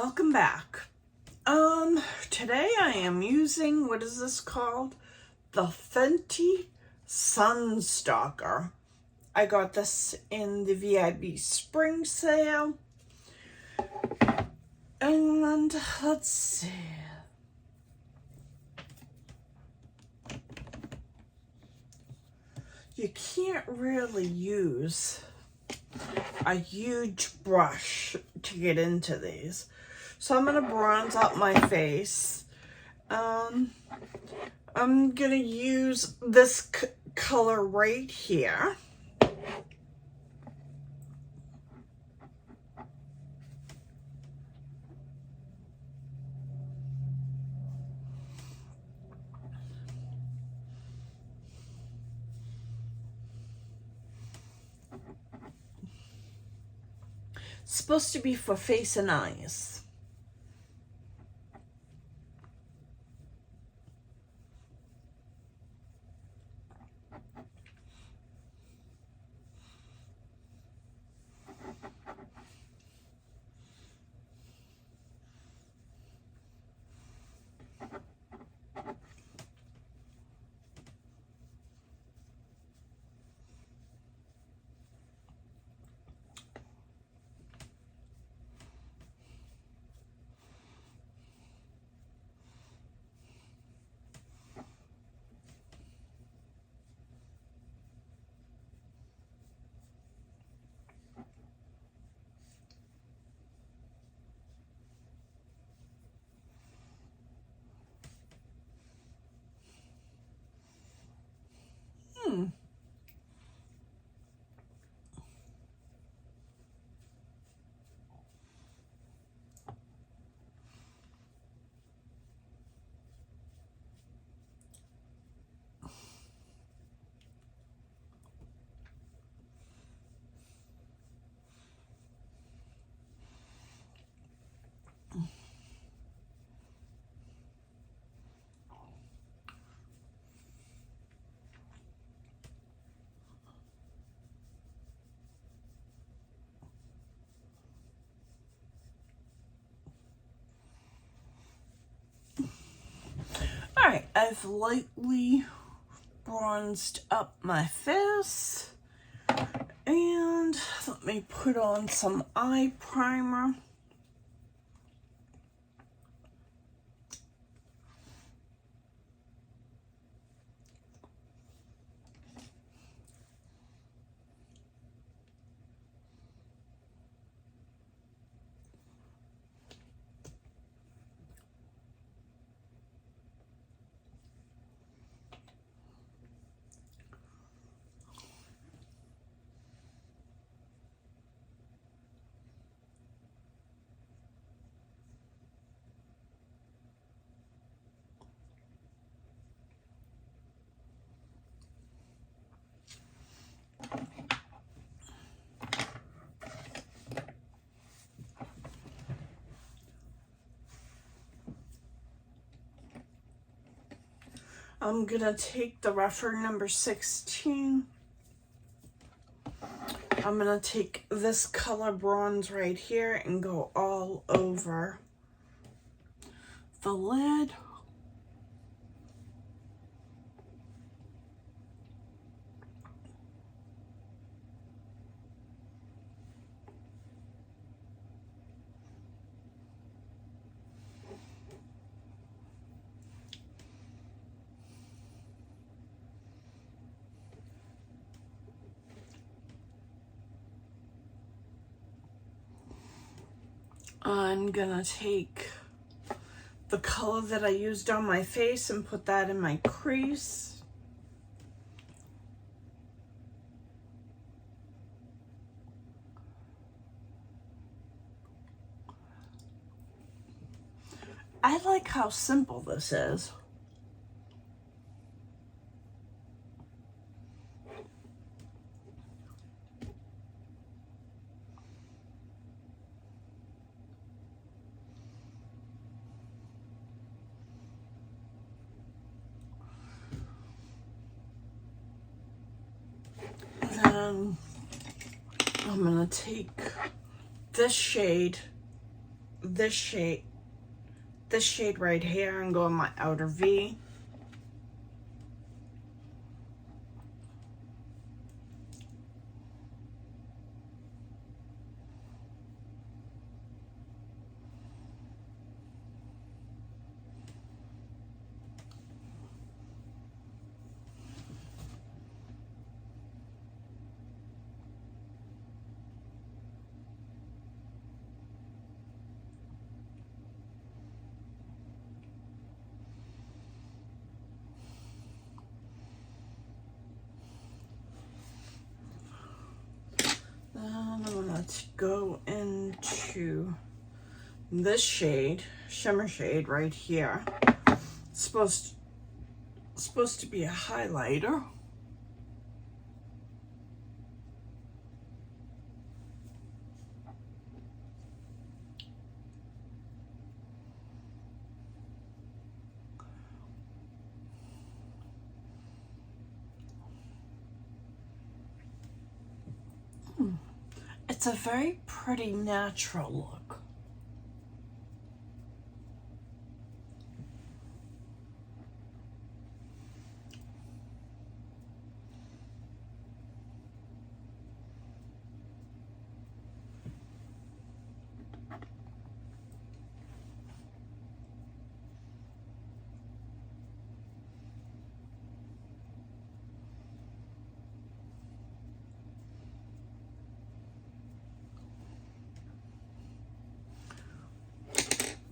Welcome back. Today I am using, what is this called? The Fenty Sun Stalk'r. I got this in the VIB spring sale. And let's see. You can't really use a huge brush to get into these. So I'm going to bronze up my face. I'm going to use this color right here. It's supposed to be for face and eyes. Alright, I've lightly bronzed up my face. And let me put on some eye primer. I'm gonna take the rougher number 16. I'm gonna take this color bronze right here and go all over the lid. I'm gonna take the color that I used on my face and put that in my crease. I like how simple this is. Then I'm gonna take this shade this shade right here, and go in my outer V. Let's go into this shade, shimmer shade right here. It's supposed to be a highlighter. It's a very pretty natural look.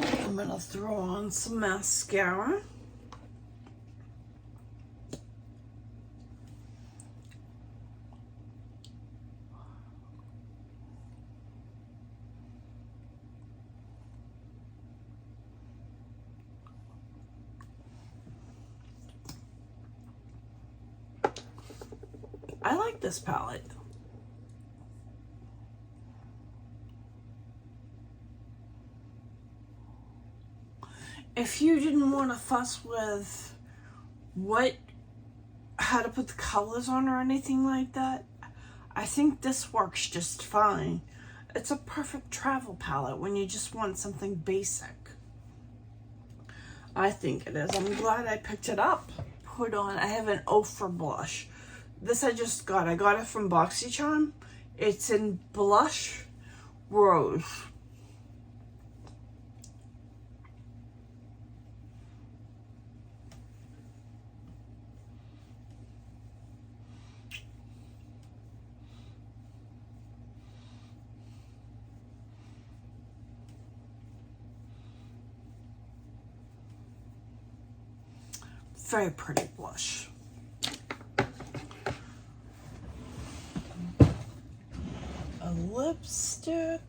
I'm gonna throw on some mascara. I like this palette. If you didn't want to fuss with how to put the colors on or anything like that, I think this works just fine. It's a perfect travel palette when you just want something basic. I think it is. I'm glad I picked it up. Put on, I have an Ofra blush. This I just got. I got it from BoxyCharm. It's in Blush Rose. Very pretty blush. A lipstick.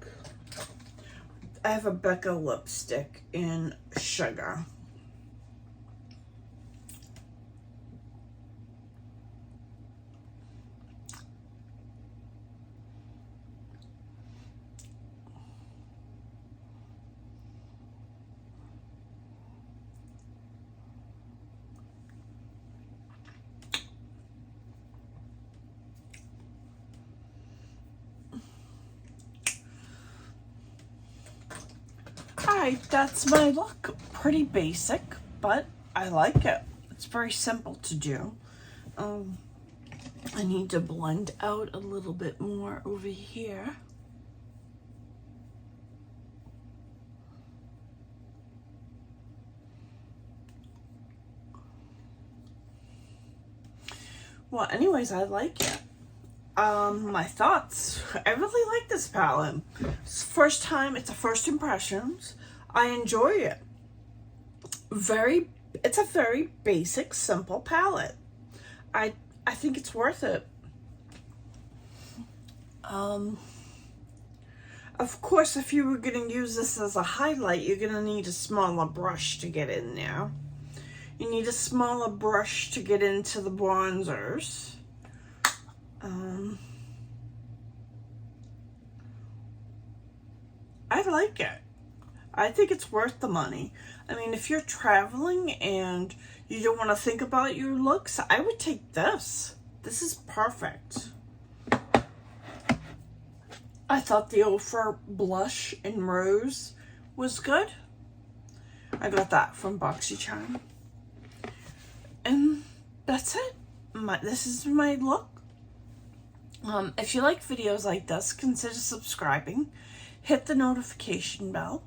I have a Becca lipstick in Sugar. Alright, that's my look. Pretty basic, but I like it. It's very simple to do. I need to blend out a little bit more over here. Well, anyways, I like it. My thoughts. I really like this palette. It's first time, it's a first impressions. I enjoy it. It's a very basic, simple palette. I think it's worth it. Of course, if you were going to use this as a highlight, you're going to need a smaller brush to get in there. You need a smaller brush to get into the bronzers. I like it. I think it's worth the money. I mean, if you're traveling and you don't want to think about your looks, I would take this. This is perfect. I thought the Ofra blush in Rose was good. I got that from BoxyCharm. And that's it. This is my look. If you like videos like this, consider subscribing. Hit the notification bell.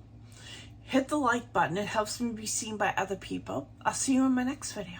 Hit the like button. It helps me be seen by other people. I'll see you in my next video.